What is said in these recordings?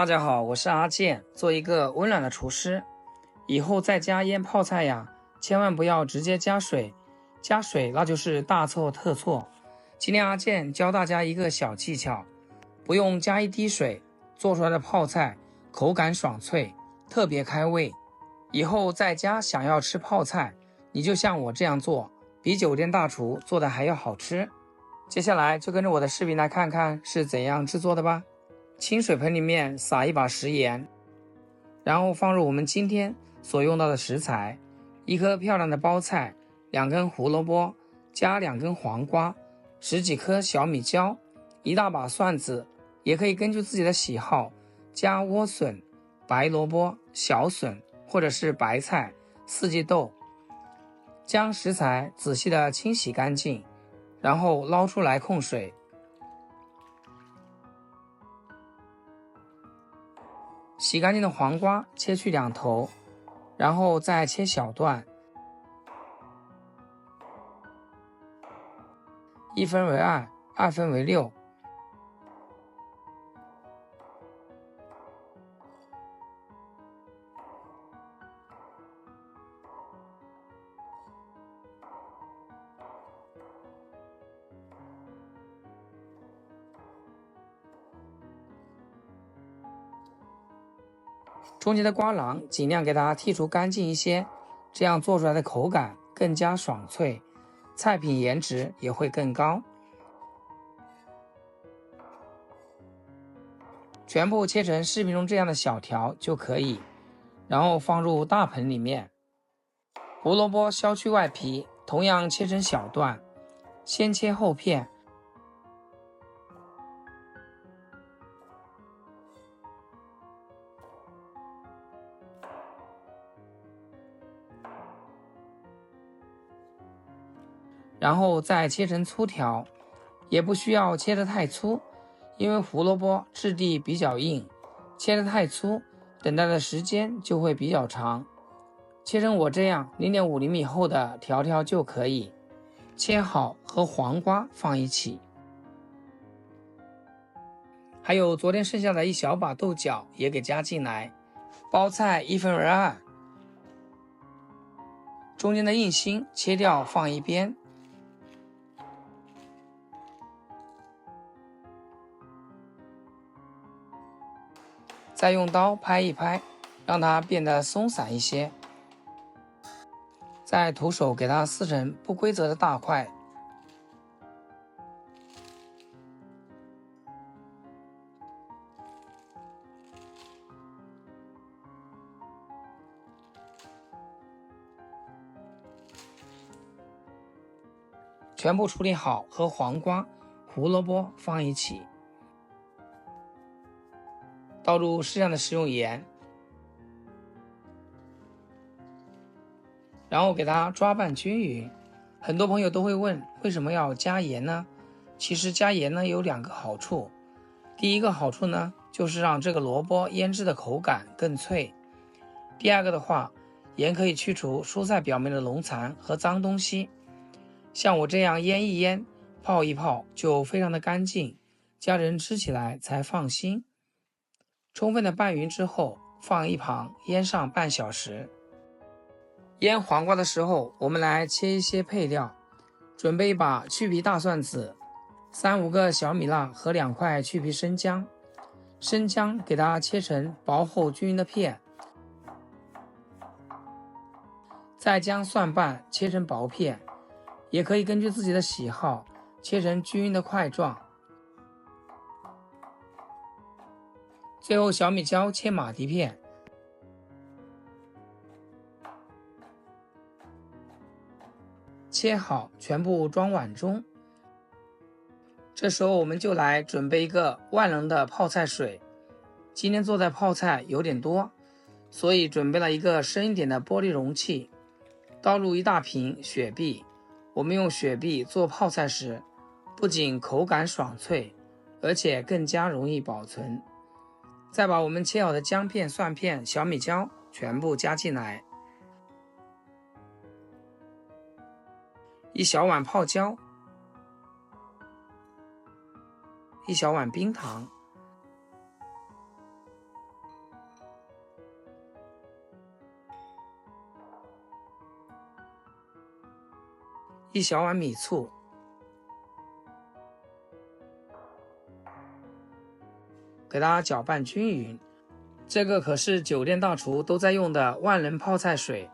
大家好，我是阿健，做一个温暖的厨师。以后在家腌泡菜呀，千万不要直接加水，加水那就是大错特错。今天阿健教大家一个小技巧，不用加一滴水，做出来的泡菜口感爽脆，特别开胃。以后在家想要吃泡菜，你就像我这样做，比酒店大厨做的还要好吃。接下来就跟着我的视频来看看是怎样制作的吧。清水盆里面撒一把食盐，然后放入我们今天所用到的食材：一颗漂亮的包菜，2根胡萝卜，加2根黄瓜，10几颗小米椒，一大把蒜子，也可以根据自己的喜好加莴笋、白萝卜、小笋或者是白菜、四季豆。将食材仔细的清洗干净，然后捞出来控水。洗干净的黄瓜切去2头，然后再切小段，1分为2， 2分为6。中间的瓜瓤尽量给它剔除干净一些，这样做出来的口感更加爽脆，菜品颜值也会更高。全部切成视频中这样的小条就可以，然后放入大盆里面。胡萝卜削去外皮，同样切成小段，先切后片。然后再切成粗条，也不需要切得太粗，因为胡萝卜质地比较硬，切得太粗，等待的时间就会比较长。切成我这样 0.5 厘米厚的条条就可以。切好和黄瓜放一起，还有昨天剩下的一小把豆角也给加进来。包菜1分为2，中间的硬心切掉放一边。再用刀拍一拍，让它变得松散一些。再徒手给它撕成不规则的大块。全部处理好和黄瓜、胡萝卜放一起。倒入适量的食用盐，然后给它抓拌均匀。很多朋友都会问，为什么要加盐呢？其实加盐呢有2个好处。第一个好处呢，就是让这个萝卜腌制的口感更脆。第二个的话，盐可以去除蔬菜表面的笼残和脏东西。像我这样腌一腌、泡一泡就非常的干净，家人吃起来才放心。充分的拌匀之后，放一旁腌上半小时。腌黄瓜的时候，我们来切一些配料。准备一把去皮大蒜子，3、5个小米辣和2块去皮生姜。生姜给它切成薄厚均匀的片，再将蒜瓣切成薄片，也可以根据自己的喜好切成均匀的块状。最后小米椒切马蹄片，切好全部装碗中。这时候我们就来准备一个万能的泡菜水。今天做的泡菜有点多，所以准备了一个深一点的玻璃容器，倒入1大瓶雪碧。我们用雪碧做泡菜时，不仅口感爽脆，而且更加容易保存。再把我们切好的姜片、蒜片、小米椒全部加进来，1小碗泡椒，1小碗冰糖， 1小碗米醋，给它搅拌均匀。这个可是酒店大厨都在用的万能泡菜水。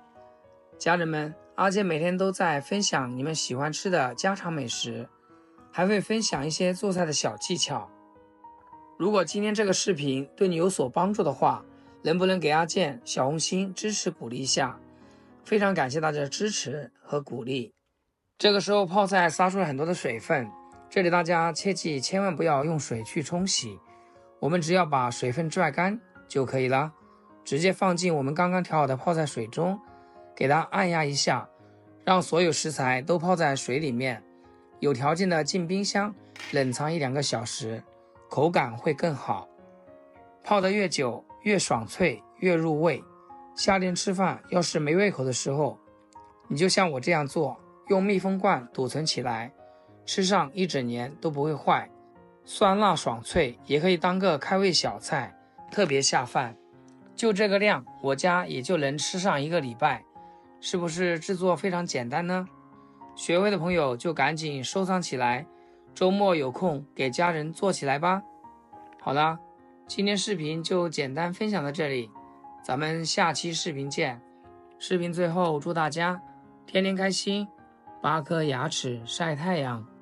家人们，阿健每天都在分享你们喜欢吃的家常美食，还会分享一些做菜的小技巧。如果今天这个视频对你有所帮助的话，能不能给阿健小红心支持鼓励一下？非常感谢大家的支持和鼓励。这个时候泡菜撒出了很多的水分，这里大家切记千万不要用水去冲洗，我们只要把水分拽干就可以了，直接放进我们刚刚调好的泡菜水中，给它按压一下，让所有食材都泡在水里面，有条件的进冰箱冷藏1-2个小时，口感会更好。泡得越久越爽脆越入味，夏天吃饭要是没胃口的时候，你就像我这样做，用密封罐堵存起来，吃上1整年都不会坏，酸辣爽脆，也可以当个开胃小菜，特别下饭。就这个量，我家也就能吃上1个礼拜，是不是制作非常简单呢？学会的朋友就赶紧收藏起来，周末有空给家人做起来吧。好了，今天视频就简单分享到这里，咱们下期视频见。视频最后祝大家天天开心，8颗牙齿晒太阳。